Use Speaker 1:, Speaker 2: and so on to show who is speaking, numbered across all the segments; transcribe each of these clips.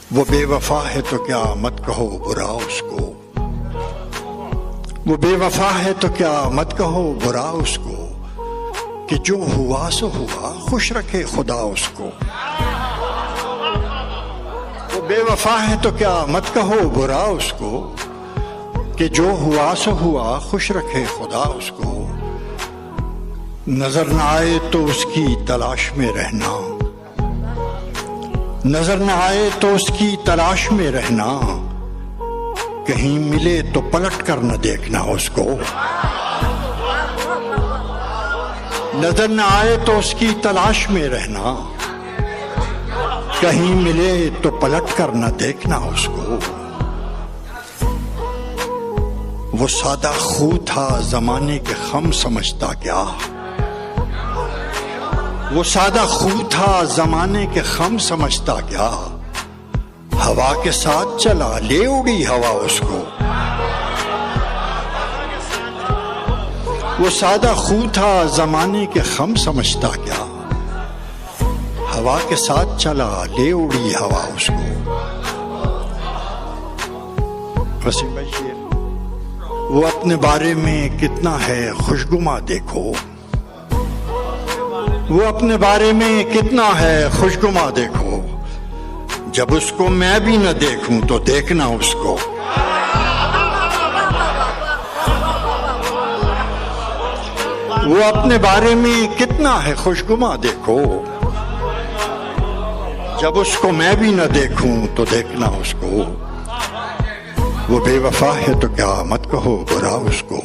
Speaker 1: वो बेवफा है तो क्या मत कहो बुरा उसको, वो बेवफा है तो क्या मत कहो बुरा उसको, कि जो हुआ सो हुआ खुश रखे खुदा उसको। वो बेवफा है तो क्या मत कहो बुरा उसको, कि जो हुआ सो हुआ खुश रखे खुदा उसको। नजर न आए तो उसकी तलाश में रहना, नजर न आए तो उसकी तलाश में रहना, कहीं मिले तो पलट कर न देखना उसको। नजर न आए तो उसकी तलाश में रहना, कहीं मिले तो पलट कर न देखना उसको। वो सादा खू था जमाने के खम समझता क्या, वो सादा खू था जमाने के खम समझता क्या, हवा के साथ चला ले उड़ी हवा उसको। वो सादा खू था जमाने के खम समझता क्या, हवा के साथ चला ले उड़ी हवा उसको। वसीम भाई शेर, वो अपने बारे में कितना है खुशगुमा देखो, वो अपने बारे में कितना है खुशगुमा देखो, जब उसको मैं भी न देखूं तो देखना उसको। वो अपने बारे में कितना है खुशगुमा देखो, जब उसको मैं भी न देखूं तो देखना उसको। वो बेवफा है तो क्या मत कहो बुरा उसको,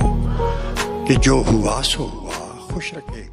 Speaker 1: कि जो हुआ सो हुआ खुश रखे